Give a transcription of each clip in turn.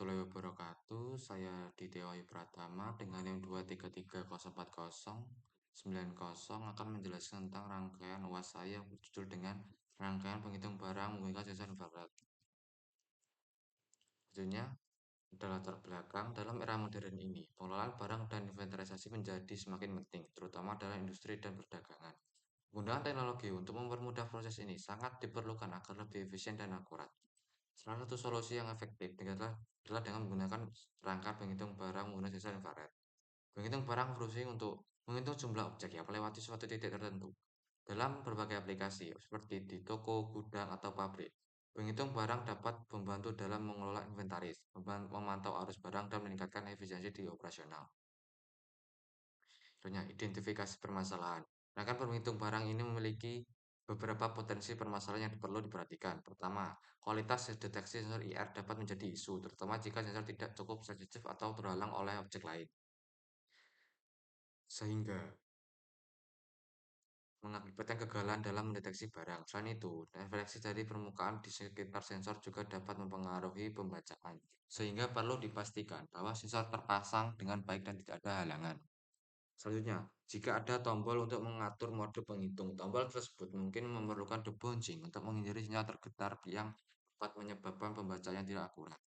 warahmatullahi wabarakatuh. Saya Ditya Wahyu Pratama dengan NIM 233049090 akan menjelaskan tentang rangkaian UAS saya yang berjudul dengan rangkaian penghitung barang menggunakan sensor infrared. Tentunya adalah latar belakang dalam era modern ini, pengelolaan barang dan inventarisasi menjadi semakin penting, terutama dalam industri dan perdagangan. Penggunaan teknologi untuk mempermudah proses ini sangat diperlukan agar lebih efisien dan akurat. Salah satu solusi yang efektif adalah dengan menggunakan perangkat penghitung barang menggunakan sensor infrared. Penghitung barang berfungsi untuk menghitung jumlah objek yang melewati suatu titik tertentu. Dalam berbagai aplikasi, seperti di toko, gudang, atau pabrik, penghitung barang dapat membantu dalam mengelola inventaris, memantau arus barang, dan meningkatkan efisiensi di operasional. Contohnya, identifikasi permasalahan. Rangkaian penghitung barang ini memiliki beberapa potensi permasalahan yang perlu diperhatikan. Pertama, kualitas deteksi sensor IR dapat menjadi isu, terutama jika sensor tidak cukup sensitif atau terhalang oleh objek lain, sehingga mengakibatkan kegagalan dalam mendeteksi barang. Selain itu, refleksi dari permukaan di sekitar sensor juga dapat mempengaruhi pembacaan, sehingga perlu dipastikan bahwa sensor terpasang dengan baik dan tidak ada halangan. Selanjutnya, jika ada tombol untuk mengatur mode penghitung, tombol tersebut mungkin memerlukan debouncing untuk menghindari sinyal tergetar yang dapat menyebabkan pembacaan yang tidak akurat.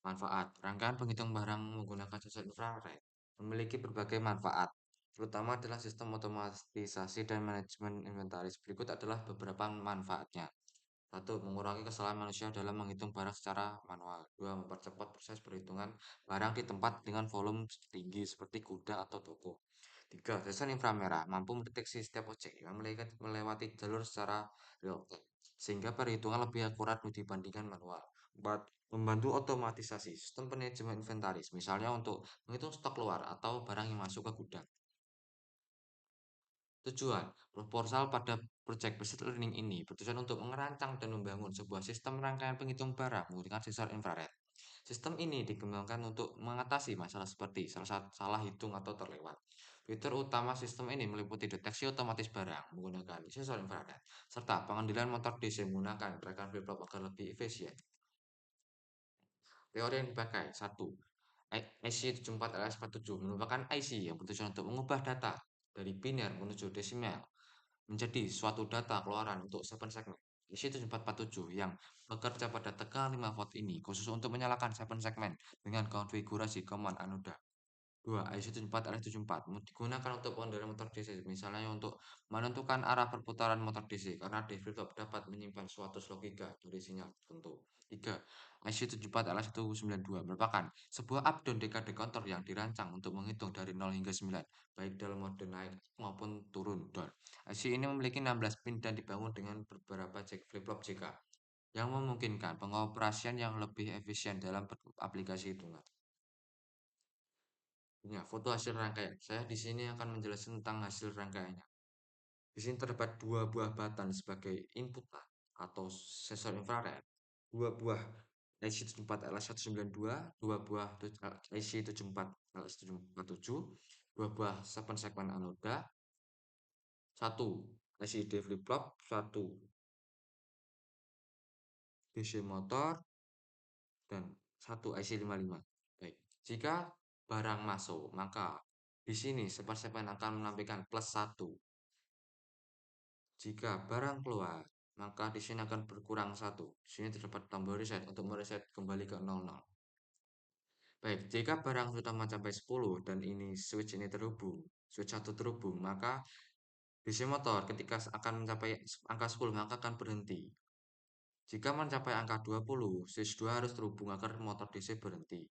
Manfaat, rangkaian penghitung barang menggunakan sensor infrared memiliki berbagai manfaat, terutama adalah sistem otomatisasi dan manajemen inventaris. Berikut adalah beberapa manfaatnya. Satu, mengurangi kesalahan manusia dalam menghitung barang secara manual. Dua, mempercepat proses perhitungan barang di tempat dengan volume tinggi seperti gudang atau toko. Tiga, sensor inframerah mampu mendeteksi setiap objek yang melewati jalur secara real time, sehingga perhitungan lebih akurat dibandingkan manual. Empat, membantu otomatisasi sistem manajemen inventaris, misalnya untuk menghitung stok keluar atau barang yang masuk ke gudang. Tujuan proposal pada proyek machine learning ini bertujuan untuk merancang dan membangun sebuah sistem rangkaian penghitung barang menggunakan sensor infrared. Sistem ini dikembangkan untuk mengatasi masalah seperti salah hitung atau terlewat. Fitur utama sistem ini meliputi deteksi otomatis barang menggunakan sensor infrared, serta pengendalian motor DC menggunakan gerakan flip-flop agar lebih efisien. Teori yang dipakai, satu, IC74LS47 merupakan IC yang bertujuan untuk mengubah data dari biner menuju desimal menjadi suatu data keluaran untuk 7 segmen. IC7447 yang bekerja pada tegangan 5 volt ini khusus untuk menyalakan 7 segmen dengan konfigurasi command anoda. 2. IC74RS74 digunakan untuk pengendalian motor DC, misalnya untuk menentukan arah perputaran motor DC, karena di flip-flop dapat menyimpan suatu logika dari sinyal tertentu. 3. IC74LS192 merupakan sebuah up down dekade counter yang dirancang untuk menghitung dari 0 hingga 9, baik dalam mode naik maupun turun down. IC ini memiliki 16 pin dan dibangun dengan beberapa flip-flop JK, yang memungkinkan pengoperasian yang lebih efisien dalam aplikasi hitungan. Ya, foto hasil rangkaian. Saya di sini akan menjelaskan tentang hasil rangkaiannya. Di sini terdapat dua buah batan sebagai input atau sensor infrared, dua buah IC74LS192, dua buah IC74LS747, dua buah 7 segmen anoda, satu LCD flip-flop, satu DC motor, dan satu IC55. Baik, jika barang masuk, maka di sini segmen akan menampilkan plus 1. Jika barang keluar, maka di sini akan berkurang 1. Di sini terdapat tombol reset untuk mereset kembali ke 00. Baik, jika barang sudah mencapai 10 dan ini switch ini terhubung, switch 1 terhubung, maka DC motor ketika akan mencapai angka 10 maka akan berhenti. Jika mencapai angka 20, switch 2 harus terhubung agar motor DC berhenti.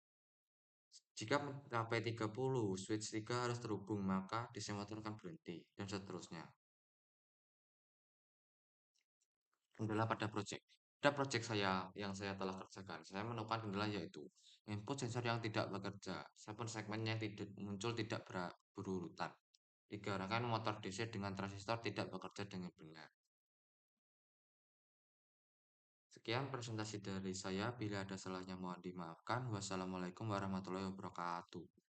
Jika mencapai 30, switch 3 harus terhubung, maka DC motor akan berhenti, dan seterusnya. Kendala pada proyek. Pada proyek saya yang saya telah kerjakan, saya menemukan kendala yaitu input sensor yang tidak bekerja, 7 segmen yang tidak muncul tidak berurutan. 3. Rangkaian motor DC dengan transistor tidak bekerja dengan benar. Sekian presentasi dari saya. Bila ada salahnya mohon dimaafkan. Wassalamualaikum warahmatullahi wabarakatuh.